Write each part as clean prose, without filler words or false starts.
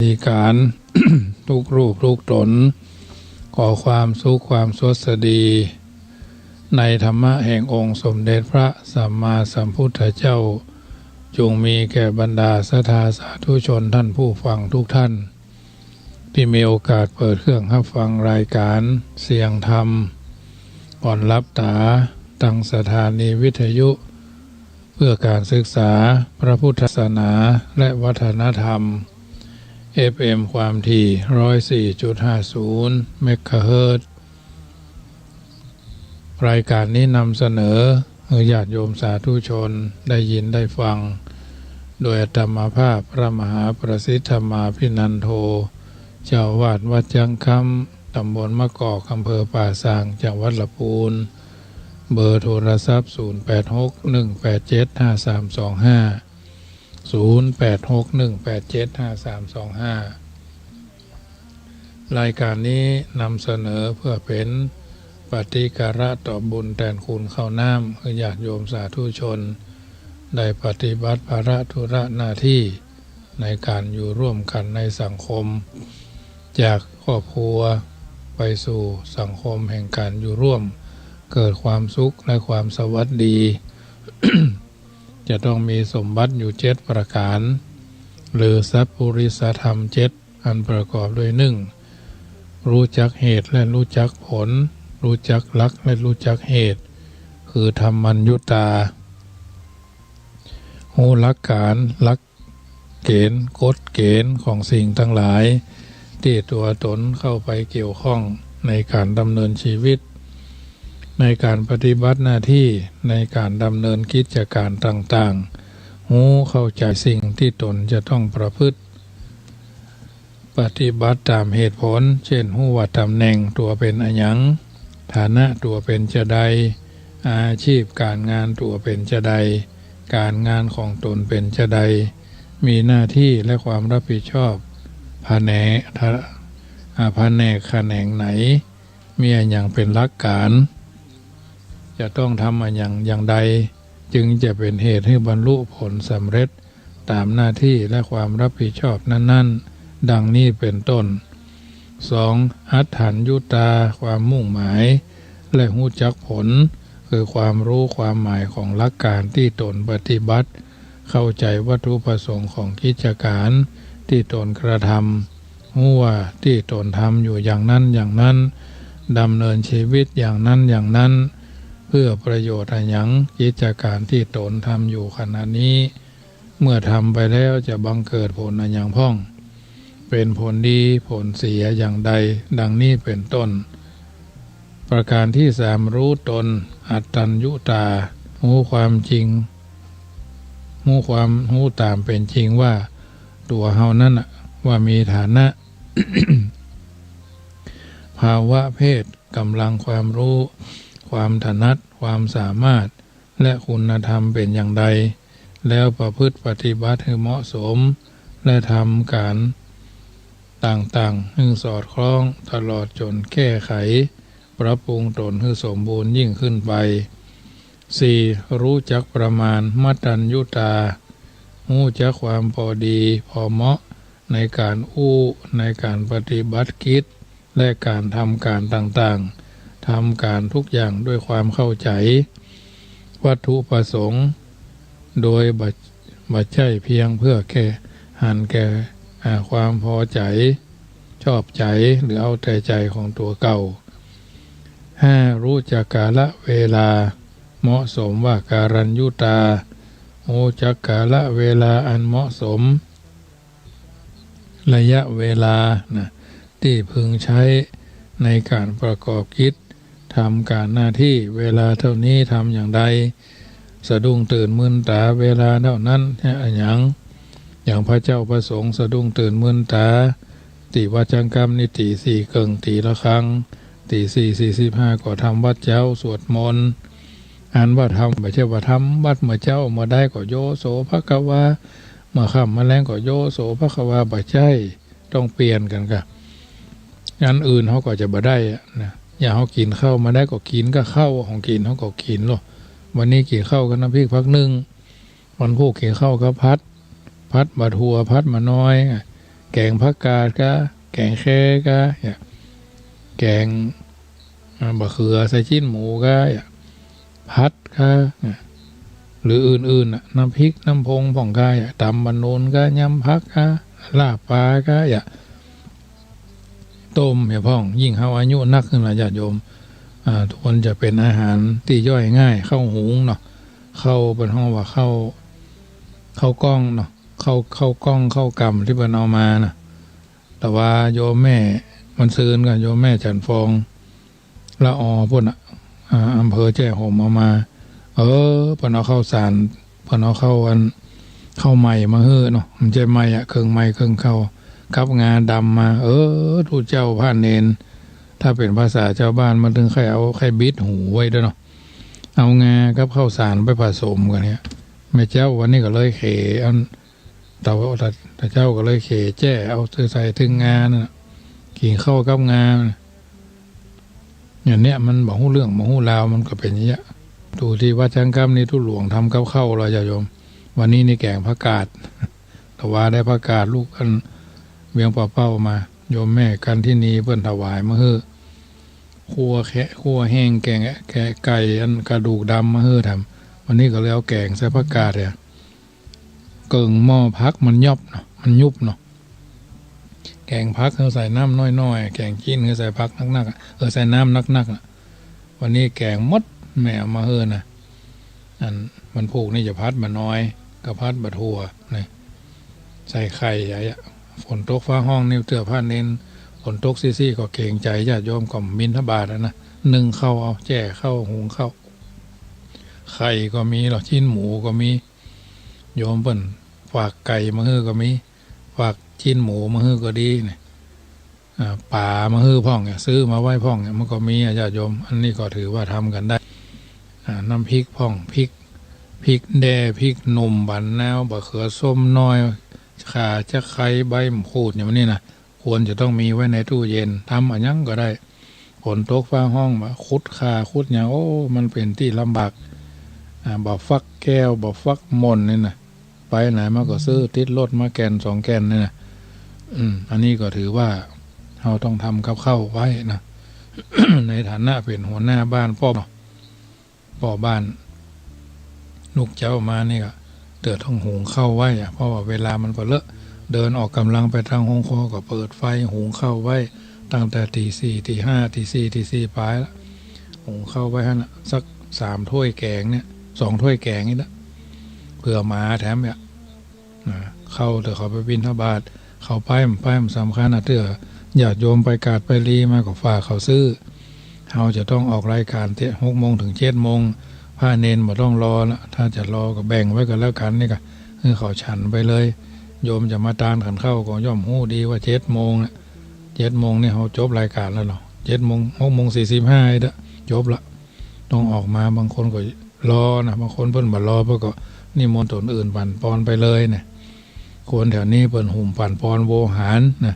มีการ ทุกรูปทุกตนขอความสุขความสวัสดีในธรรมะแห่งองค์สมเด็จพระสัมมาสัมพุทธเจ้าจงมีแก่บรรดาศรัทธาสาธุชนท่านผู้ฟังทุกท่านที่มีโอกาสเปิดเครื่องรับฟังรายการเสียงธรรมก่อนรับตาตั้งสถานีวิทยุเพื่อการศึกษาพระพุทธศาสนาและวัฒนธรรม FM ความถี่ 104.50 เมกะเฮิรตซ์รายการนี้นำเสนอให้ญาติโยมสาธุชนได้ยินได้ฟังโดยอาตมาภาพพระมหาประสิทธมาภินันโทเจ้าวาดวัดจังคำตำบลมะกอกอำเภอป่าซางจังหวัดลำพูนเบอร์โทรศัพท์ 0861875325 0861875325 รายการนี้นำเสนอเพื่อเป็นปฏิการะต่อบุญแทนคุณข้าวน้ำให้ญาติโยมสาธุชนได้ปฏิบัติภาระธุระหน้าที่ในการอยู่ร่วมกันในสังคมจากครอบครัวไปสู่สังคมแห่งการอยู่ร่วมเกิดความสุขและความสวัสดี จะต้องมีสมบัติอยู่7ประการหรือสัพพุริสธรรม7อันประกอบด้วย1รู้จักเหตุและรู้จักผลรู้จักหลักและรู้จักเหตุคือธรรมัญญุตารู้หลักการหลักเกณฑ์กฎเกณฑ์ของสิ่งทั้งหลายที่ตัวตนเข้าไปเกี่ยวข้องในการดำเนินชีวิตในการปฏิบัติหน้าที่ในการดำเนินกิจการต่างๆรู้เข้าใจสิ่งที่ตนจะต้องประพฤติปฏิบัติตามเหตุผลเช่นรู้ว่าตำแหน่งตัวเป็นอะหยังฐานะตัวเป็นจะใดอาชีพการงานตัวเป็นจะใดการงานของตนเป็นจะใดมีหน้าที่และความรับผิดชอบแผนกแขนงไหนมีอย่างเป็นหลักการจะต้องทำอย่างใดจึงจะเป็นเหตุให้บรรลุผลสำเร็จตามหน้าที่และความรับผิดชอบนั้นๆดังนี้เป็นต้น 2. อัฏฐัญยุตาความมุ่งหมายและรู้จักผลคือความรู้ความหมายของหลักการที่ตนปฏิบัติเข้าใจวัตถุประสงค์ของกิจการที่ตนกระทำรู้ว่าที่ตนทำอยู่อย่างนั้นอย่างนั้นดำเนินชีวิตอย่างนั้นอย่างนั้นเพื่อประโยชน์อะไรอย่างกิจการที่ตนทำอยู่ขณะนี้เมื่อทำไปแล้วจะบังเกิดผลอะไรอย่างพ้องเป็นผลดีผลเสียอย่างใดดังนี้เป็นต้นประการที่3รู้ตนอัตตัญญุตารู้ความจริงรู้ตามเป็นจริงว่าตัวเฮานั้นว่ามีฐานะ ภาวะเพศกำลังความรู้ความถนัดความสามารถและคุณธรรมเป็นอย่างใดแล้วประพฤติปฏิบัติให้เหมาะสมและทำการต่างๆให้สอดคล้องตลอดจนแก้ไขปรับปรุงตนให้สมบูรณ์ยิ่งขึ้นไป 4. รู้จักประมาณมัตตัญญุตารู้จักความพอดีพอเหมาะในการในการปฏิบัติกิจและการทำการต่างๆทำการทุกอย่างด้วยความเข้าใจวัตถุประสงค์โดยบัดใช่เพียงเพื่อแค่แก่ความพอใจชอบใจหรือเอาแต่ใจของตัวเก่า 5. รู้จักกาลเวลาเหมาะสมว่าการัญยุตารู้จักกาลเวลาอันเหมาะสมระยะเวลาที่พึงใช้ในการประกอบกิจทำการหน้าที่เวลาเท่านี้ทำอย่างใดสะดุ้งตื่นมึนตาเวลาเท่านั้นอย่างพระเจ้าประสงค์สะดุ้งตื่นมึนตาตีวัดจังกรรมนี่ตีสี่เกิงตีละครั้งตี4:45ก็ทำวัดเจ้าสวดมนต์อ่านว่าทำไม่ใช่ว่าทำวัดเมื่อเจ้ามาได้ก็โยโสภความาค่ำมาแรงก็โยโสภควาบ่ใช่ต้องเปลี่ยนกันค่ะงานอื่นเขาก็จะบ่ได้นะอย่างเขากินข้าวมาได้ก็กินก็ข้าวของกินเขาก็กินหรอวันนี้กินข้าวกันน้ำพริกพักหนึ่งวันพวกกินข้าวก็พัดมาทัวพัดมาน้อย แกงผักกาดก็แกงแค่ก็แกงบะเขือใส่ชิ้นหมูก็พัดก็หรืออื่นๆน้ำพริกน้ำพงผ่องก็ตำบะนูนก็ยำพักก็ลาบปลาก็ต้มพ่องยิ่งเฮาอายุนักขึ้นละญาติโยมทุกคนจะเป็นอาหารที่ย่อยง่ายเข้าหุงเนาะเข้าเป็นห้องว่าเข้ากล้องเนาะเข้ากล้องเข้ากำที่เป็นเอามานะแต่ว่าโยมแม่มันซืนกับโยมแม่จันฟองละอพุ่นอำเภอแจ้ห่มเอามาเพิ่นเอาเข้าสารเพิ่นเอาเข้าใหม่มาเฮ้อเนาะมันจะใหม่เครื่องใหม่เครื่องเข้ากับงาดำมาทูตเจ้าผ่านเนนถ้าเป็นภาษาชาวบ้านมันถึงใครเอาใครบิดหูไว้ด้วยเนาะเอางากับข้าวสารไปผสมกันเนี่ยแม่เจ้าวันนี้ก็เลยเขแต่เจ้าก็เลยเขแจ้เอาใส่ถึงงาน่ะกินข้าวกับงาอย่างเนี้ยมันบอกหู้เรื่องบอกหู้ราวมันก็เป็นอย่างเงี้ยดูที่วัดจังกำนี่ทุหลวงทำกับข้าวเราจะโยมวันนี้นี่แกงผักกาดแต่ว่าได้ผักกาดลูกกันเวียงเป้ามาโยมแม่กันที่นี่เพิ่นถวายมาเฮ้อคั่วแห้งแกงไก่กระดูกดำมาเฮ้อทำวันนี้ก็เลยเอาแกงใส่ผักกาดเนี่ยเกิ่งหม้อพักมันยบเนาะมันยุบเนาะแกงพักเขาใส่น้ำน้อยๆแกงจิ้นเขาใส่พักนักๆใส่น้ำนักๆวันนี้แกงมดแม่มาเฮ้อนะมันผูกนี่จะพัดมาน้อยก็พัดบะทั่วนี่ใส่ไข่ใหญ่ฝนตกฟ้าห้องนิ้วเตือผ้าเน้นฝนตกซี่ก็เก่งใจญาติโยมก็มินทบาทนะนึ่งเข้าเอาแจ่เข้าหุงเข้าไข่ก็มีหรอชิ้นหมูก็มีโยมเปิ้นฝากไก่มาเฮ้อก็มีฝากชิ้นหมูมาเฮ้อก็ดีเนี่ยป่ามาเฮ้อพ่องซื้อมาไว้พ่องมันก็มีญาติโยมอันนี้ก็ถือว่าทำกันได้น้ำพริกพ่องพริกแด่พริกหนุ่มบันแนวบะเขือส้มน้อยข่าจะไข่ใบมะกรูดอย่างนี้นะควรจะต้องมีไว้ในตู้เย็นทำอันยังก็ได้ฝนตกฟ้าห้องมาคุดข่าคุดอย่างมันเป็นที่ลำบากบ่ฟักแก้วบ่ฟักมนนี่นะไปไหนมาก็ซื้อติดรถมาแกน2 แกนนี่นะอันนี้ก็ถือว่าเราต้องทำกับข้าวไว้นะ ในฐานะเป็นหัวหน้าบ้านพ่อบ้านลูกเจ้ามานี่ก็เดือดต้องหุงข้าวไว้เพราะว่าเวลามันก็เลอะเดินออกกำลังไปทางห้องคอก็เปิดไฟหุงข้าวไว้ตั้งแต่ตี 4 ตี 5 ตี 4 ตี 4ปลายแล้วหุงข้าวไว้ฮะนะสัก3 ถ้วยแกงเนี่ย2 ถ้วยแกงนี่นะเผื่อหมาแถมเนี่ยเข้าเถอะเขาไปบิณฑบาตเขาป้ายมันสำคัญนะเถอะญาติโยมไปกาดไปรีมาก็ฝากเขาซื้อเขาจะต้องออกรายการ6 โมงถึง 7 โมงผ้าเนนบ่ต้องรอละถ้าจะรอก็แบ่งไว้กันแล้วกันนี่ก็คือเขาฉันไปเลยโยมจะมาตานกันเข้าก็ย่อมหู้ดีว่า7 โมง7 โมงนี่เขาจบรายการแล้วหรอ7 โมง6 โมง 45เด้อจบละต้องออกมาบางคนก็รอนะบางคนเพิ่นบ่รอเพิ่นก็นิมนต์ตนอื่นปั่นปอนไปเลยเนี่ยคนแถวนี้เพิ่นหุ่มปั่นปอนโวหารนะ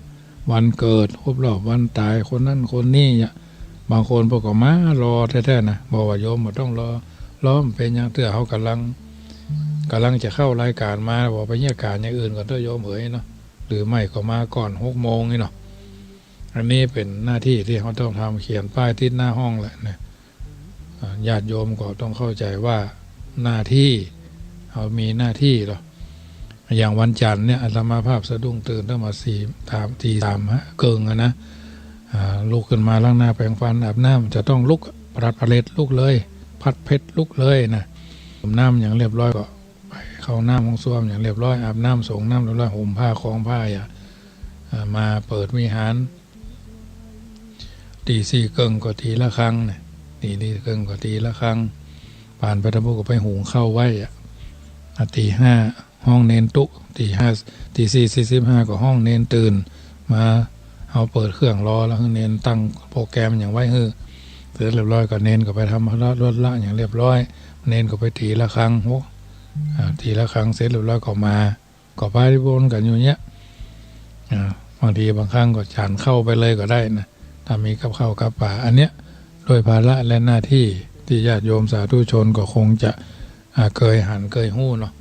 วันเกิดครบรอบวันตายคนนั้นคนนี้บางคนเพิ่นก็มารอแท้ๆนะบอกว่าโยมบ่ต้องรอมันเป็นอย่างเตื้อเขากำลังจะเข้ารายการมาบอกไปเนี่ยการอย่างอื่นก่อนเถอะโยมเอ๋ยเนาะหรือไม่ก็มาก่อน6 โมงนี่เนาะอันนี้เป็นหน้าที่ที่เขาต้องทำเขียนป้ายติดหน้าห้องแหละเนี่ยญาติโยมก็ต้องเข้าใจว่าหน้าที่เขามีหน้าที่หรออย่างวันจันทร์เนี่ยอาตมาภาพสะดุ้งตื่นตั้งมาตี 3เกิงนะลุกขึ้นมาล้างหน้าแปรงฟันอาบน้ำจะต้องลุกปรัดเปล็ดลุกเลยพัดเพชรลุกเลยนะผมน้ำอย่างเรียบร้อยก็ไปเข้าน้ำของส้วมอย่างเรียบร้อยอาบน้ำส่งน้ำเรียบร้อยห่มผ้าคล้องผ้ามาเปิดวิหารตี 4เกิงก็ตีละครั้งเนี่ยตีเกิงก็ตีละครั้งผ่านไปทำบุญก็ไปหุงข้าวไว้ตี 5ห้องเนนตุตี 5ตี 4:45ก็ห้องเนนตื่นมาเอาเปิดเครื่องรอแล้วเนนตั้งโปรแกรมอย่างไว้เสร็จเรียบร้อยก็เนนก็ไปทำพระรถละอย่างเรียบร้อยเนนก็ไปตีละครั้งตีละครั้งเสร็จเรียบร้อยก็มาก็ไปที่บนกันอยู่เนี้ยบางทีบางครั้งก็ฉันเข้าไปเลยก็ได้นะถ้ามีกับข้าวกับป่าอันเนี้ยโดยภาระและหน้าที่ที่ญาติโยมสาธุชนก็คงจะเคยหู้เนาะ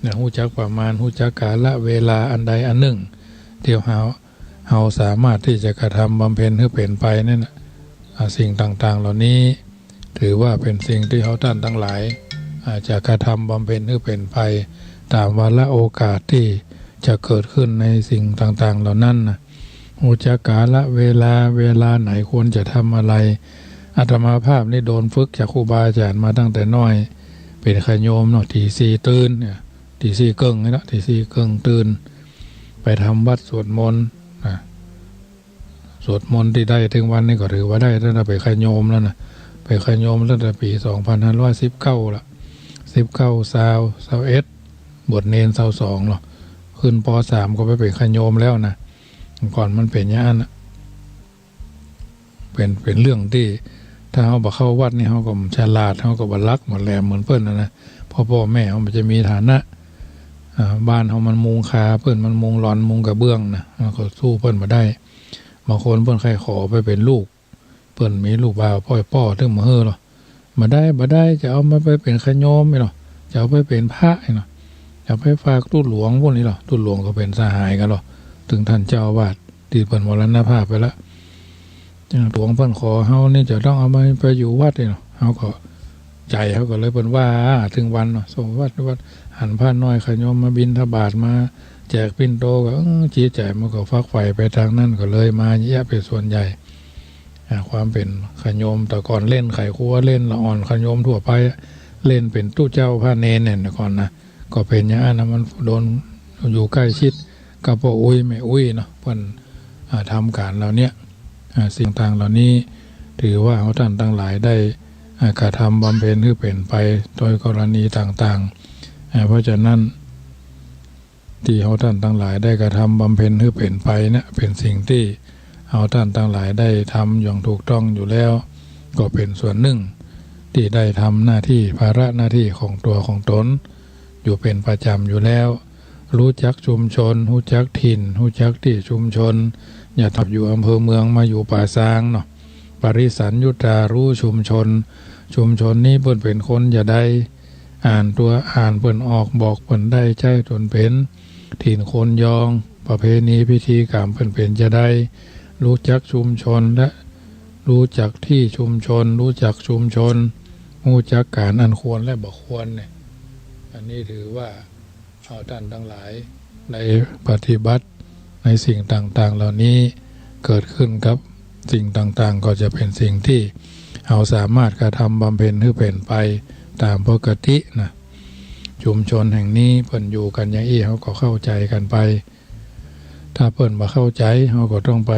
เนี่ยหู้จักประมาณหู้จักกาลเวลาอันใดอันหนึ่ง ที่เราสามารถที่จะกระทำบำเพ็ญให้เป็นไปนั่นนะสิ่งต่างๆเหล่านี้ถือว่าเป็นสิ่งที่เขาท่านทั้งหลายอาจจะกระทำบำเพ็ญให้เป็นไปตามวาระโอกาสที่จะเกิดขึ้นในสิ่งต่างๆเหล่านั้นนะอุจกาละเวลาไหนควรจะทำอะไรอาตมาภาพนี่โดนฝึกจากครูบาอาจารย์มาตั้งแต่น้อยเป็นขโยมเนาะตีสี่ตื่นเนี่ยตีสี่เกิงนี่ละตีสี่เกิงตื่นไปทำวัดสวดมนต์สวดมนต์ที่ได้ถึงวันนี้ก็ถือว่าได้ตั้งแต่ไปขโยมแล้วนะไปขโยมตั้งแต่ปี2519ละ19 21บวชเนร22หรอขึ้นป.3ก็ไปเป็นขโยมแล้วนะก่อนมันเป็นอย่างนั้นเป็นเรื่องที่ถ้าเขาบอกเข้าวัดนี่เขาก็ฉลาดเขาก็บรรลักหมดแหลมเหมือนเพื่อนนะพ่อแม่เขามันจะมีฐานะบ้านเขามันมุงคาเพื่อนมันมุงหลอนมุงกระเบื้องนะมันก็สู้เพื่อนมาได้บางคนเพื่อนใครขอไปเป็นลูกเพื่อนมีลูกบ่าวพ่อถึงมาเฮ่อหรอมาได้จะเอามาไปเป็นขโยมไม่หรอจะเอาไปเป็นพระเนาะจะไปฝากตู้หลวงพวกนี้หรอตู้หลวงก็เป็นสหายกันหรอถึงท่านเจ้าอาวาสที่เพิ่นมรณภาพไปแล้วหลวงเพิ่นขอเฮานี่จะต้องเอาไปอยู่วัดเนาะเฮาก็ใจเขาก็เลยเพิ่นว่าถึงวันเนาะส่งวัดหันผ้าน้อยขโยมมาบิณฑบาตมาแจกปิ่นโตก็จี้ใจมันก็ฟักไฟไปทางนั้นก็เลยมาแยะเป็นส่วนใหญ่ความเป็นขโยมแต่ก่อนเล่นไขครัวเล่นละอ่อนขโยมทั่วไปเล่นเป็นตู้เจ้าพระเนรเนี่ยก่อนนะก็เป็นอย่างนั้นนะมันโดนอยู่ใกล้ชิดกับพ่ออุ้ยแม่อุ้ยเนาะเพิ่นทำการเหล่านี้สิ่งต่างเหล่านี้ถือว่าเขาท่านทั้งหลายได้กระทำบำเพ็ญให้เป็นไปโดยกรณีต่างๆเพราะฉะนั้นที่เขาท่านทั้งหลายได้กระทำบำเพ็ญให้เป็นไปเนี่ยเป็นสิ่งที่เขาท่านทั้งหลายได้ทำอย่างถูกต้องอยู่แล้วก็เป็นส่วนหนึ่งที่ได้ทำหน้าที่ภาระหน้าที่ของตัวของตนอยู่เป็นประจำอยู่แล้วรู้จักชุมชนรู้จักถิ่นรู้จักที่ชุมชนอย่าทับอยู่อำเภอเมืองมาอยู่ป่าซางเนาะปริสันยุตารู้ชุมชนนี้เพิ่นเป็นคนอย่าได้อ่านเพิ่นออกบอกเพิ่นได้ใจตนเป็นถิ่นคนยองประเพณีพิธีกรรมเพิ่นเป็นจะได้รู้จักชุมชนและรู้จักที่ชุมชนรู้จักชุมชนรู้จักการอันควรและบ่ควรเนี่ยอันนี้ถือว่าเอาท่านทั้งหลายในปฏิบัติในสิ่งต่างๆเหล่านี้เกิดขึ้นกับสิ่งต่างๆก็จะเป็นสิ่งที่เราสามารถกระทำบำเพ็ญให้เป็นไปตามปกตินะชุมชนแห่งนี้เพิ่นอยู่กันอย่างอี้เขาก็เข้าใจกันไปถ้าเพิ่นมาเข้าใจเขาก็ต้องไป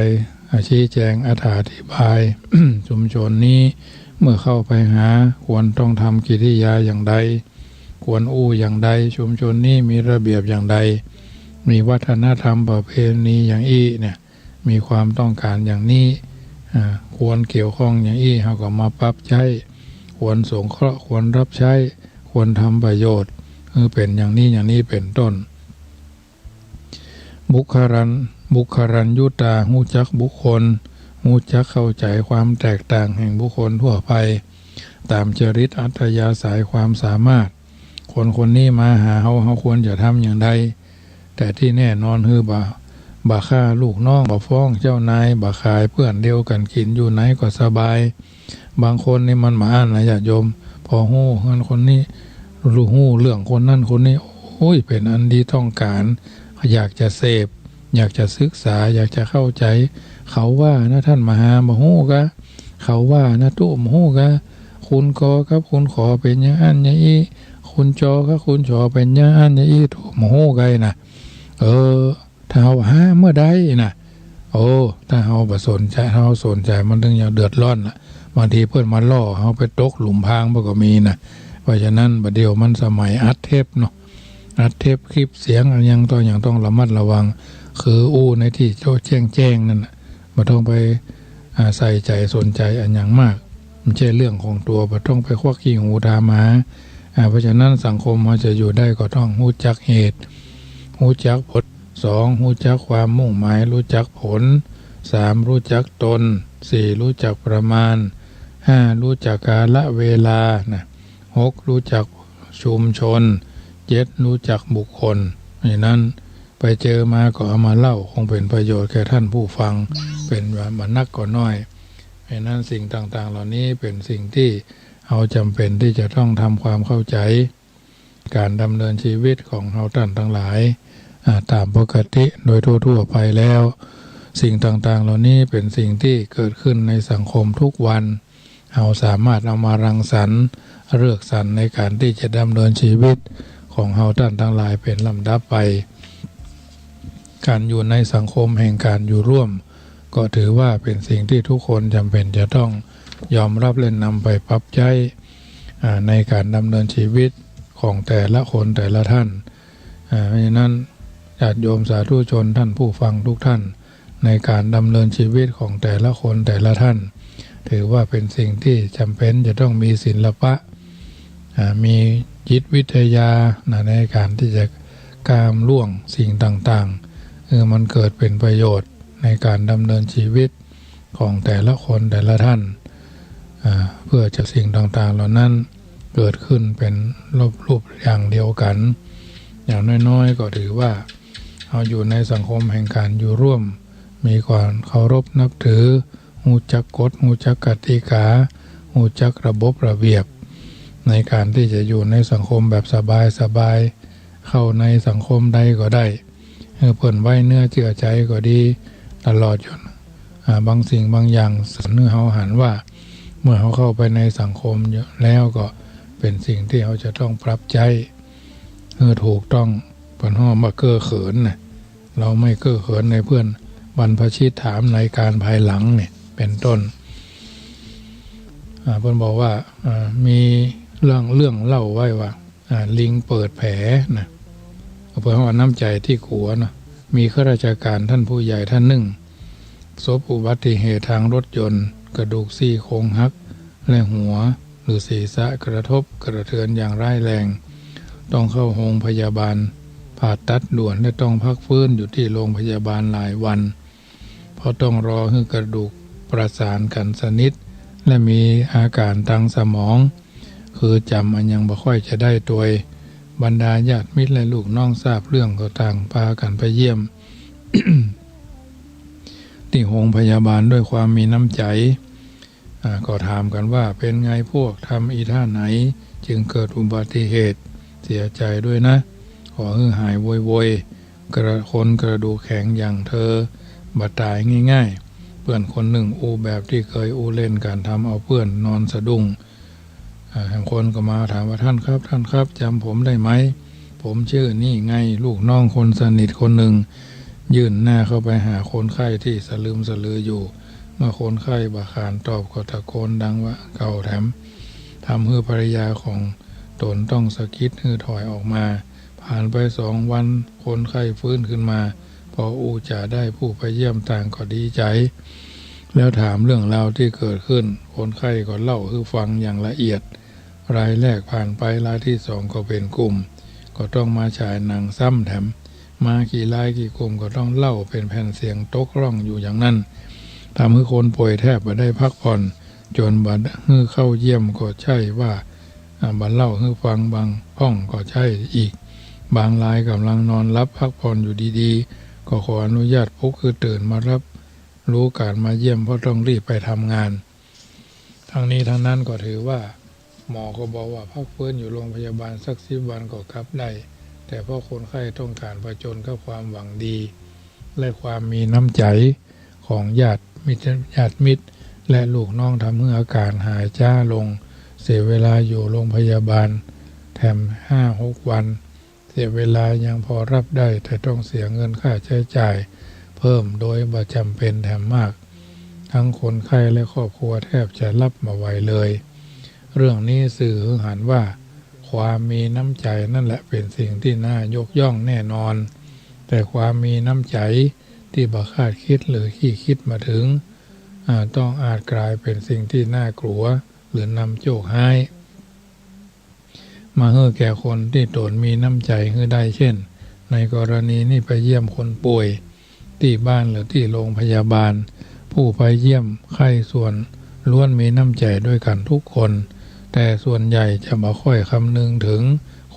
ชี้แจงอธิบาย ชุมชนนี้เมื่อเข้าไปหาควรต้องทำกิริยาอย่างใดควรอย่างใดชุมชนนี้มีระเบียบอย่างใดมีวัฒนธรรมประเพณีอย่างอี้เนี่ยมีความต้องการอย่างนี้ควรเกี่ยวข้องอย่างอี้เขาก็มาปรับใช้ควรสงเคราะห์ควรรับใช้ควรทำประโยชน์เป็นอย่างนี้เป็นต้นบุคารัญยุตาหูจักบุคคลหูจักเข้าใจความแตกต่างแห่งบุคคลทั่วไปตามจริตอัธยาศัยความสามารถคนนี้มาหาเขาควรจะทำอย่างใดแต่ที่แน่นอนคือบ่าฆ่าลูกน้องบ่ฟ้องเจ้านายบ่าขายเพื่อนเดียวกันกินอยู่ไหนก็สบายบางคนนี่มันมาอ่านนะญาติโยมพอหู้คนนี้รู้หู้เรื่องคนนั้นคนนี้โอ้ยเป็นอันดีต้องการอยากจะเสพอยากจะศึกษาอยากจะเข้าใจเขาว่านะท่านมหาบ่ฮู้กะเขาว่านะตุ้มฮู้กะคุณกอครับคุณขอเป็นอย่างอันอย่างนี้คุณจอครับคุณจอเป็นอย่างอันอย่างนี้ตุ้มฮู้ไกนะถ้าเฮาหาเมื่อใดนะถ้าเฮาบ่สนใจเฮาสนใจมันถึงอย่างเดือดร้อนล่ะบางทีเพิ่นมาล่อเฮาไปตกหลุมพรางบ่ก็มีนะเพราะฉะนั้นบัดเดี๋ยวมันสมัยอัดเทปเนาะอัดเทปคลิปเสียงอย่างต้องระมัดระวังคือในที่โจ้แจ้งนั่นน่ะบ่ต้องไปใส่ใจสนใจอันอย่างมากไม่ใช่เรื่องของตัวบ่ต้องไปควักขี้หูตามหาเพราะฉะนั้นสังคมมันจะอยู่ได้ก็ต้องรู้จักเหตุรู้จักผล2รู้จักความมุ่งหมายรู้จักผล3รู้จักตน4รู้จักประมาณ5รู้จักกาลเวลานะ6รู้จักชุมชน7รู้จักบุคคลเพราะฉะนั้น ไปเจอมาก็เอามาเล่าคงเป็นประโยชน์แก่ท่านผู้ฟังเป็นว่านักก็น้อยเพราะนั้นสิ่งต่างๆเหล่านี้เป็นสิ่งที่เราจำเป็นที่จะต้องทำความเข้าใจการดำเนินชีวิตของเราท่านทั้งหลายตามปกติโดยทั่วๆไปแล้วสิ่งต่างๆเหล่านี้เป็นสิ่งที่เกิดขึ้นในสังคมทุกวันเราสามารถเอามารังสรรค์เลือกสรรในการที่จะดำเนินชีวิตของเราท่านทั้งหลายเป็นลำดับไปการอยู่ในสังคมแห่งการอยู่ร่วมก็ถือว่าเป็นสิ่งที่ทุกคนจำเป็นจะต้องยอมรับและนำไปปรับใช้ในการดำเนินชีวิตของแต่ละคนแต่ละท่านเพราะฉะนั้นญาติโยมสาธุชนท่านผู้ฟังทุกท่านในการดำเนินชีวิตของแต่ละคนแต่ละท่านถือว่าเป็นสิ่งที่จำเป็นจะต้องมีศิลปะมีจิตวิทยาในการที่จะก้ามล่วงสิ่งต่างๆมันเกิดเป็นประโยชน์ในการดำเนินชีวิตของแต่ละคนแต่ละท่านเพื่อจะสิ่งต่างๆเหล่านั้นเกิดขึ้นเป็นรูปอย่างเดียวกันอย่างน้อยๆก็ถือว่าเราอยู่ในสังคมแห่งการอยู่ร่วมมีความเคารพนับถือรู้จักกฎรู้จักกติการู้จักระบบระเบียบในการที่จะอยู่ในสังคมแบบสบายๆเข้าในสังคมใดก็ได้เพิ่นไว้เนื้อเชื่อใจก็ดีตลอดจนบางสิ่งบางอย่างเนื้อเขาหันว่าเมื่อเขาเข้าไปในสังคมแล้วก็เป็นสิ่งที่เขาจะต้องปรับใจถูกต้องเพิ่นห้อมาเก้อเขินนะเราไม่เก้อเขินในเพื่อนบรรพชิตถามในการภายหลังเนี่ยเป็นต้นเพิ่นบอกว่ามีเรื่องเล่าไว้ว่าลิงเปิดแผลนะเพิ่นว่าน้ำใจที่ขัวนะมีข้าราชการท่านผู้ใหญ่ท่านหนึ่งประสบอุบัติเหตุทางรถยนต์กระดูกซี่โครงหักและหัวหรือศีรษะกระทบกระเทือนอย่างร้ายแรงต้องเข้าโรงพยาบาลผ่าตัดด่วนและต้องพักฟื้นอยู่ที่โรงพยาบาลหลายวันเพราะต้องรอให้กระดูกประสานกันสนิทและมีอาการทางสมองคือจำมันยังบ่ค่อยจะได้ตัวบรรดาญาติมิตรและลูกน้องทราบเรื่องก็ต่างพากันไปเยี่ยม ที่โรงพยาบาลด้วยความมีน้ำใจก็ถามกันว่าเป็นไงพวกทำอีท่าไหนจึงเกิดอุบัติเหตุเสียใจด้วยนะขอให้หายโวยคนกระดูกแข็งอย่างเธอบาดตายง่ายๆเพื่อนคนหนึ่งอูแบบที่เคยอูเล่นการทำเอาเพื่อนนอนสะดุ้งบางคนก็มาถามว่าท่านครับจำผมได้ไหมผมชื่อนี่ไงลูกน้องคนสนิทคนหนึ่งยื่นหน้าเข้าไปหาคนไข้ที่สลืมสลืออยู่เมื่อคนไข้บาขานตอบก็ตะโกนดังว่าเก่าแถมทำให้ภรรยาของตนต้องสะกิดให้ถอยออกมาผ่านไป2 วันคนไข้ฟื้นขึ้นมาพออูจะได้ผู้ไปเยี่ยมต่างก็ดีใจแล้วถามเรื่องราวที่เกิดขึ้นคนไข้ก็เล่าให้ฟังอย่างละเอียดรายแรกผ่านไปรายที่2ก็เป็นกลุ่มก็ต้องมาฉายหนังซ้ำแถมมากี่รายกี่กลุ่มก็ต้องเล่าเป็นแผ่นเสียงตกร่องอยู่อย่างนั้นทำให้คนป่วยแทบไม่ได้พักผ่อนจนบัดเข้าเยี่ยมก็ใช่ว่าบัดเล่าให้ฟังบางห้องก็ใช่อีกบางรายกำลังนอนรับพักผ่อนอยู่ดีๆก็ขออนุญาตปลุกคือตื่นมารับรู้การมาเยี่ยมเพราะต้องรีบไปทำงานทั้งนี้ทั้งนั้นก็ถือว่าหมอก็บอกว่าพักฟื้นอยู่โรงพยาบาลสัก10 วันก็กลับได้แต่เพราะคนไข้ต้องการผจญกับความหวังดีและความมีน้ำใจของญาติมิตรและลูกน้องทำให้อาการหายช้าลงเสียเวลาอยู่โรงพยาบาลแถม 5-6 วันเสียเวลายังพอรับได้แต่ต้องเสียเงินค่าใช้จ่ายเพิ่มโดยบ่จำเป็นแถมมากทั้งคนไข้และครอบครัวแทบจะรับมาไหวเลยเรื่องนี้สื่อให้เห็นว่าความมีน้ำใจนั่นแหละเป็นสิ่งที่น่ายกย่องแน่นอนแต่ความมีน้ำใจที่บ่คาดคิดหรือขี้คิดมาถึงต้องอาจกลายเป็นสิ่งที่น่ากลัวหรือนำโชคให้มาให้แก่คนที่ตนมีน้ำใจให้ได้เช่นในกรณีนี้ไปเยี่ยมคนป่วยที่บ้านหรือที่โรงพยาบาลผู้ไปเยี่ยมไข้ส่วนล้วนมีน้ำใจด้วยกันทุกคนแต่ส่วนใหญ่จะไม่ค่อยคำนึงถึง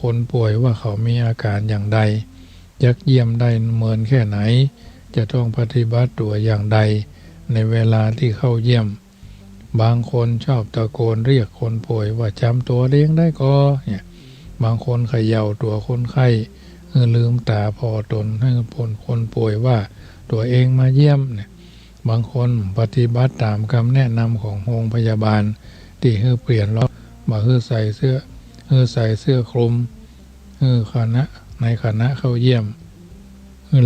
คนป่วยว่าเขามีอาการอย่างใด ยักเยี่ยมได้เมินแค่ไหนจะต้องปฏิบัติตัวอย่างใดในเวลาที่เข้าเยี่ยมบางคนชอบตะโกนเรียกคนป่วยว่าจำตัวเองได้ก็เนี่ยบางคนเขย่าตัวคนไข้ลืมตาพอตนให้คนป่วยว่าตัวเองมาเยี่ยมเนี่ยบางคนปฏิบัติตามคำแนะนำของโรงพยาบาลที่ให้เปลี่ยนล้อมาให้ใส่เสื้อคลุมในคณะเข้าเยี่ยม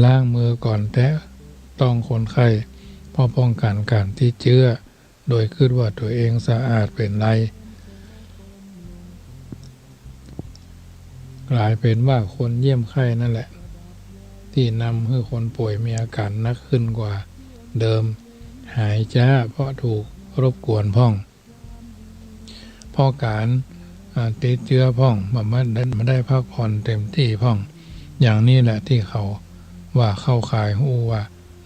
ล้างมือก่อนแตะต้องคนไข้เพื่อป้องกันการติดเชื้อโดยคิดว่าตัวเองสะอาดเป็นไรกลายเป็นว่าคนเยี่ยมไข้นั่นแหละที่นำให้คนป่วยมีอาการหนักขึ้นกว่าเดิมหายจ้าเพราะถูกรบกวนพ่องเพราะการติดเชื้อพ่องมาได้พักผ่อนเต็มที่พ่องอย่างนี้แหละที่เขาว่าเข้าข่ายหู้ว่า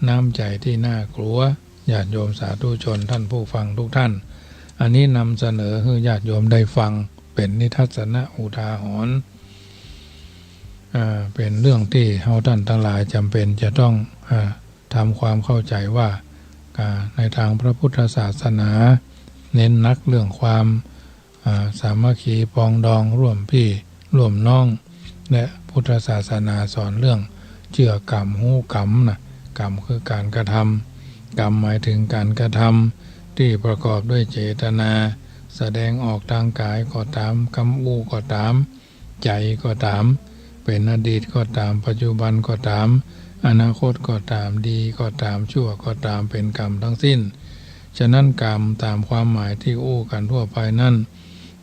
น้ำใจที่น่ากลัวญาติโยมสาธุชนท่านผู้ฟังทุกท่านอันนี้นำเสนอให้ญาติโยมได้ฟังเป็นนิทัศนะอุทาหรณ์เป็นเรื่องที่เราท่านทั้งหลายจำเป็นจะต้องทำความเข้าใจว่าในทางพระพุทธศาสนาเน้นนักเรื่องความสามัคคีปองดองร่วมพี่ร่วมน้องและพุทธศาสนาสอนเรื่องเชื่อกรรมหูกรรมนะกรรมคือการกระทำกรรมหมายถึงการกระทำที่ประกอบด้วยเจตนาแสดงออกทางกายก็ตามคำอู้ก็ตามใจก็ตามเป็นอดีตก็ตามปัจจุบันก็ตามอนาคตก็ตามดีก็ตามชั่วก็ตามเป็นกรรมทั้งสิ้นฉะนั้นกรรมตามความหมายที่อู้กันทั่วไปนั่น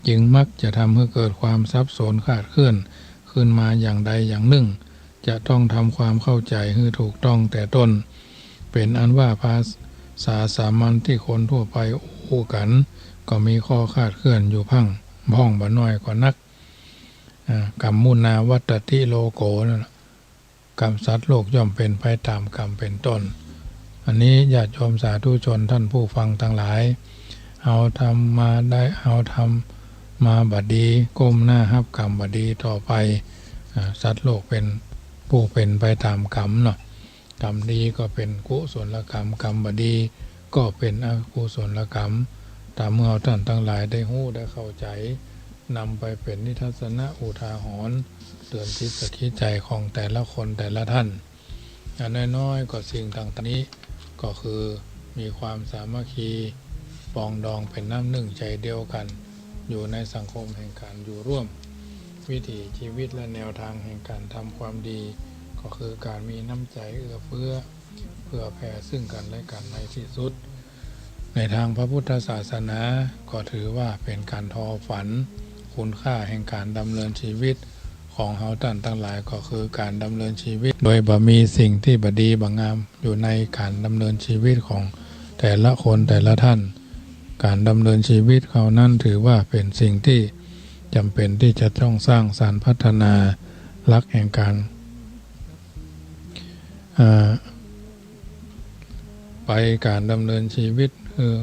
จึงมักจะทำให้เกิดความสับสนขาดเคลื่อนขึ้นมาอย่างใดอย่างหนึ่งจะต้องทำความเข้าใจให้ถูกต้องแต่ต้นเป็นอันว่าภาษาสามัญที่คนทั่วไปอู้กันก็มีข้อคาดเคลื่อนอยู่พ่องบ่น้อยกว่านักกรรมมุนาวัตติโลโกนั่นกรรมสัตว์โลกย่อมเป็นไปตามกรรมเป็นต้นอันนี้ญาติโยมสาธุชนท่านผู้ฟังทั้งหลายเอาทำมาบัดดีก้มหน้ารับกรรมบัดดีต่อไปสัตว์โลกเป็นผู้เป็นไปตามกรรมเนาะกรรมดีก็เป็นกุศลกรรมกรรมบดีก็เป็นอกุศลกรรมตามเมื่อท่านทั้งหลายได้รู้ได้เข้าใจนำไปเป็นนิทัศนะอุทาหรณ์เตือนจิตสกิจใจของแต่ละคนแต่ละท่านน้อยๆก็สิ่งต่างๆนี้ก็คือมีความสามัคคีปองดองเป็นน้ำหนึ่งใจเดียวกันอยู่ในสังคมแห่งการอยู่ร่วมวิถีชีวิตและแนวทางแห่งการทำความดีก็คือการมีน้ำใจเอื้อเพื่อแผ่ซึ่งกันและกันในที่สุดในทางพระพุทธศาสนาก็ถือว่าเป็นการทอฝันคุณค่าแห่งการดำเนินชีวิตของเฮาท่านทั้งหลายก็คือการดำเนินชีวิตโดยบ่มีสิ่งที่บดีบ่งามอยู่ในการดำเนินชีวิตของแต่ละคนแต่ละท่านการดำเนินชีวิตเขานั่นถือว่าเป็นสิ่งที่จำเป็นที่จะต้องสร้างสรรค์พัฒนาหลักแห่งการไปการดำเนินชีวิตคือ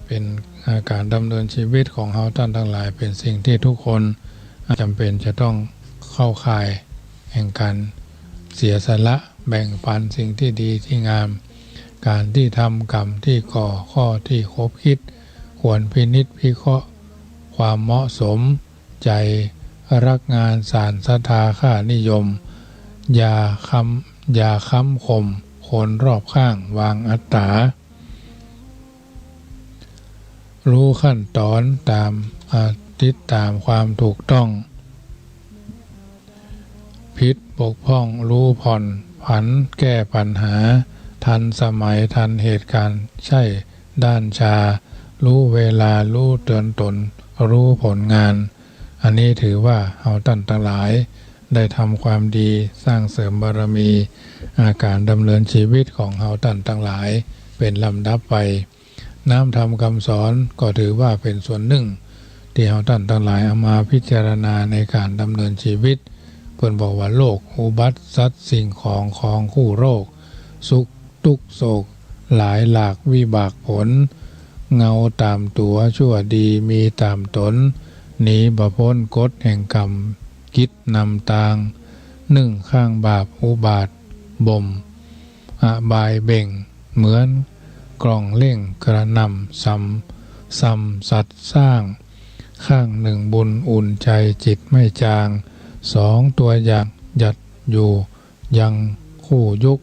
เป็นการดำเนินชีวิตของเฮาท่านทั้งหลายเป็นสิ่งที่ทุกคนจำเป็นจะต้องเข้าข่ายแห่งการเสียสละแบ่งปันสิ่งที่ดีที่งามการที่ทำกรรมที่ก่อข้อที่คบคิดควรพินิจพิเคราะห์ความเหมาะสมใจรักงานสารศรัทธาค่านิยมอย่าค้ำข่มคนรอบข้างวางอัตตารู้ขั้นตอนตามติดตามความถูกต้องผิดบกพร่องรู้ผ่อนผันแก้ปัญหาทันสมัยทันเหตุการณ์ใช่ด้านชารู้เวลารู้เตือนตนรู้ผลงานอันนี้ถือว่าเอาท่านทั้งหลายได้ทำความดีสร้างเสริมบารมีอาการดำเนินชีวิตของเฮาท่านทั้งหลายเป็นลำดับไปน้ำธรรมคำสอนก็ถือว่าเป็นส่วนหนึ่งที่เฮาท่านทั้งหลายเอามาพิจารณาในการดำเนินชีวิตเพิ่นบอกว่าโลกอุบัติสัตว์สิ่งของคู่โรคสุขทุกข์โศกหลายหลากวิบากผลเงาตามตัวชั่วดีมีตามตนหนีบ่พ้นกฎแห่งกรรมคิดนำทาง นึ่งข้างบาปอุบาทบ่มอบายเบ่งเหมือนกล่องเล่งกระนำซ้ำสัตว์สร้างข้างหนึ่งบุญอุ่นใจจิตไม่จางสองตัวอย่างหยัดอยู่ยังคู่ยุค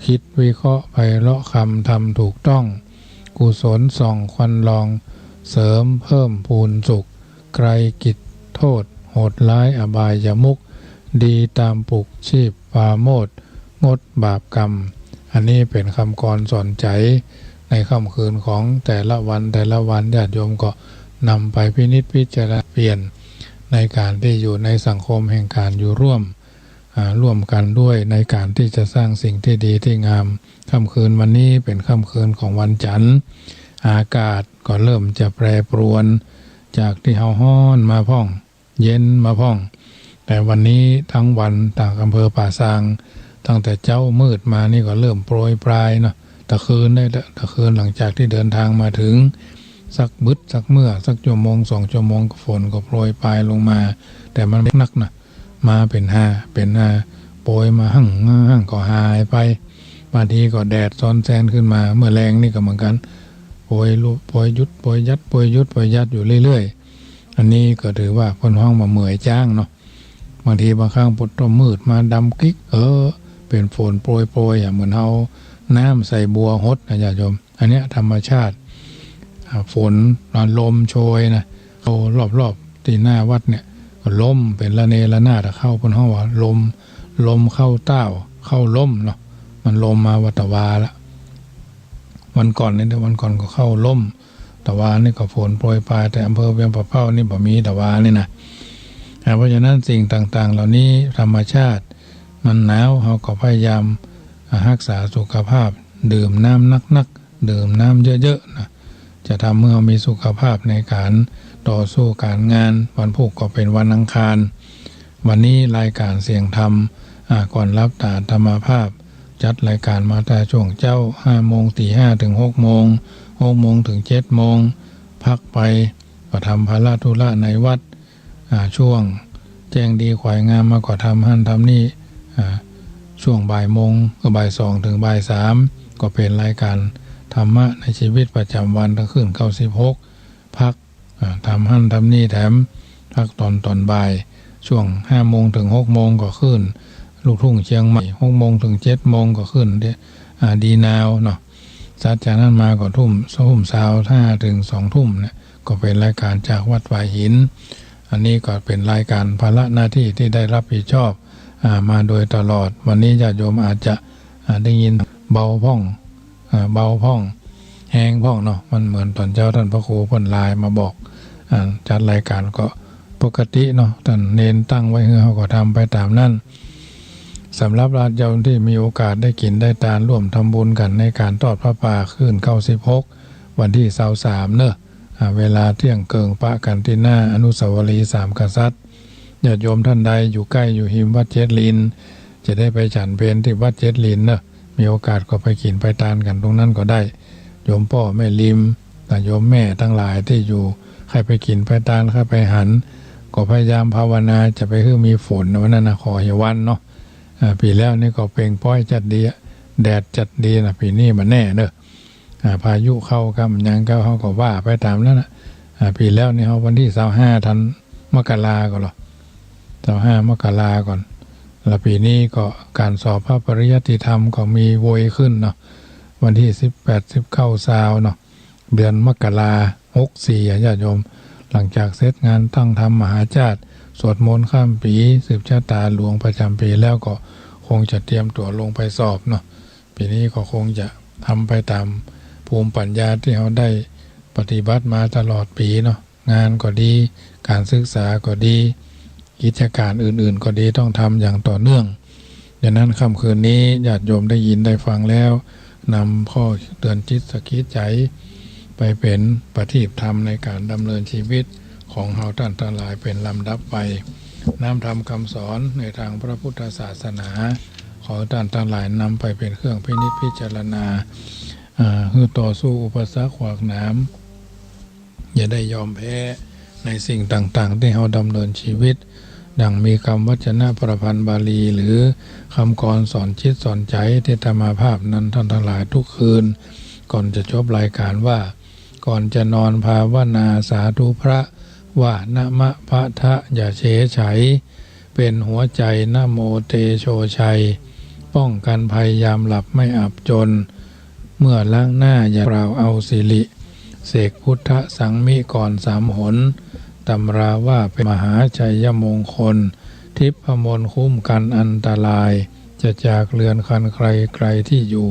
คิดวิเคราะห์ไปเลาะคำทำถูกต้องกุศลส่องควันลองเสริมเพิ่มพูนสุขไกลกิจโทษโหดร้ายอบายมุขดีตามปลุกชีพปาโมดงดบาปกรรมอันนี้เป็นคำกรสอนใจในค่ำคืนของแต่ละวันญาติโยมก็นำไปพินิจพิจารณาเปลี่ยนในการที่อยู่ในสังคมแห่งการอยู่ร่วมกันด้วยในการที่จะสร้างสิ่งที่ดีที่งามค่ำคืนวันนี้เป็นค่ำคืนของวันจันทร์อากาศก็เริ่มจะแปรปรวนจากที่เฮาฮ้อนมาพ่องเย็นมาพ่องแต่วันนี้ทั้งวันต่างอำเภอป่าซางตั้งแต่เจ้ามืดมานี่ก็เริ่มโปรยปลายเนาะตะคืนหลังจากที่เดินทางมาถึงสักบึดสักเมื่อสักชั่วโมง2 ชั่วโมงฝนก็โปรยปลายลงมาแต่มันไม่นักนะมาเป็นห้าโปรยมาหั่งก็หายไปบางทีก็แดดซ้อนแซนขึ้นมาเมื่อแรงนี่ก็เหมือนกันโปรยยุดโปรยยัดโปรยยุดโปรยยัดอยู่เรื่อยๆอันนี้ก็ถือว่าคนห้องมาเหมื่อยจ้างเนาะบางทีบางครั้งปดต้มมืดมาดำกิ๊กเป็นฝนโปรยเหมือนเอาน้ำใส่บัวหดนะญาติโยมอันเนี้ยธรรมชาติฝนลมโชยนะเขารอบตีหน้าวัดเนี่ยลมเป็นละเนระนาดเข้าบนห้องว่าลมเข้าเต้าเข้าลมเนาะมันลมมาวัตวาละวันก่อนก็เข้าลมตะวานี่ก็ฝนโปรยปลายแต่อำเภอเวียงปะเป้านี่บ่มีตะวานี่นะเพราะฉะนั้นสิ่งต่างๆเหล่านี้ธรรมชาติมันหนาวเราก็พยายามรักษาสุขภาพดื่มน้ำนักดื่มน้ำเยอะๆนะจะทำเมื่อเรามีสุขภาพในการต่อสู้การงานวันพุธก็เป็นวันอังคารวันนี้รายการเสียงธรรมก่อนรับตาธรรมภาพจัดรายการมาแต่ช่วงเจ้า5 โมงตี 5 ถึง 6 โมง 6 โมงถึง 7 โมงพักไปก็ทำภาระธุระในวัดช่วงแจ้งดีขวายงามมาก็ทำหั่นทำนี่ช่วงบ่ายโมงก็บ่าย 2 ถึงบ่าย 3ก็เป็นรายการธรรมะในชีวิตประจำวันทั้งคืน96พักทำหั่นทำนี่แถมพักตอนบ่ายช่วง5 โมงถึง 6 โมงก็ขึ้นลูกทุ่งเชียงใหม่6 โมงถึง 7 โมงก็ขึ้นดีนาวเนาะจากนั้นมาก็ทุ่มเช้า5 ถึง 2 ทุ่มเนี่ยก็เป็นรายการจากวัดฝ่ายหินอันนี้ก็เป็นรายการภาระหน้าที่ที่ได้รับผิดชอบมาโดยตลอดวันนี้ญาติโยมอาจจะได้ยินเบาพ่องแห้งพ่องเนาะมันเหมือนตอนเจ้าท่านพระครูพ่นลายมาบอกจัดรายการก็ปกติเนาะท่านเน้นตั้งไว้ให้เขาก็ทำไปตามนั้นสำหรับญาติโยมที่มีโอกาสได้กินได้ทานร่วมทำบุญกันในการทอดพระป่าคืน96วันที่23เนอะเวลาเที่ยงเกิงปะกันที่หน้าอนุสาวรีย์3 กษัตริย์ญาติโยมท่านใดอยู่ใกล้อยู่หิมวัดเจ็ดลินจะได้ไปฉันเพลที่วัดเจ็ดลินเนอะมีโอกาสก็ไปกินไปทานกันตรงนั้นก็ได้โยมพ่อแม่ลิมแต่โยมแม่ทั้งหลายที่อยู่ใครไปกินไปทานใครไปหันก็พยายามภาวนาจะไปคือมีฝนวันนั้นนะขออย่าวันเนาะปีแล้วนี่ก็เปล่งป้อยจัดดีแดดจัดดีนะปีนี้มันแน่เนอะพายุเข้ากับยังก็เขาก็ว่าไปตามแล้วนะปีแล้วนี่เขาวันที่25 ธันมกราก็หรอ25 มกราก่อนแล้วปีนี้ก็การสอบพระปริยัติธรรมก็มีโวยขึ้นเนาะวันที่18-19 ซาวเนาะเดือนมกรา64ญาติโยมหลังจากเสร็จงานตั้งธรรมมหาชาติสวดมนต์ข้ามปีสืบชะตาหลวงประจำปีแล้วก็คงจะเตรียมตัวลงไปสอบเนาะปีนี้ก็คงจะทำไปตามภูมิปัญญาที่เขาได้ปฏิบัติมาตลอดปีเนาะงานก็ดีการศึกษาก็ดีกิจการอื่นๆก็ดีต้องทำอย่างต่อเนื่องดังนั้นค่ำคืนนี้ญาติโยมได้ยินได้ฟังแล้วนำข้อเตือนจิตสกิดใจไปเป็นปฏิบัติธรรมในการดำเนินชีวิตของเฮาท่านทั้งหลายเป็นลำดับไปน้ำธรรมคำสอนในทางพระพุทธศาสนาขอท่านทั้งหลายนำไปเป็นเครื่องพินิจพิจารณาคือต่อสู้อุปสรรคขวากหนามอย่าได้ยอมแพ้ในสิ่งต่างๆที่เราดำเนินชีวิต ดังมีคำวจนะประพันธ์บาลีหรือคำกรสอนชิดสอนใจที่ธรรมาภาพนั้นท่านทั้งหลายทุกคืนก่อนจะจบรายการว่าก่อนจะนอนภาวนาสาธุพระว่านะมะพะทะอย่าเฉยไฉเป็นหัวใจนะโมเตโชชัยป้องกันภัยยามหลับไม่อับจนเมื่อล้างหน้าอย่ากล่าวเอาสิริเสกพุทธสังมิก่อน3 หนตำราว่าเป็นมหาชัยมงคลทิพมนคุ้มกันอันตรายจะจากเรือนคันใครไกลที่อยู่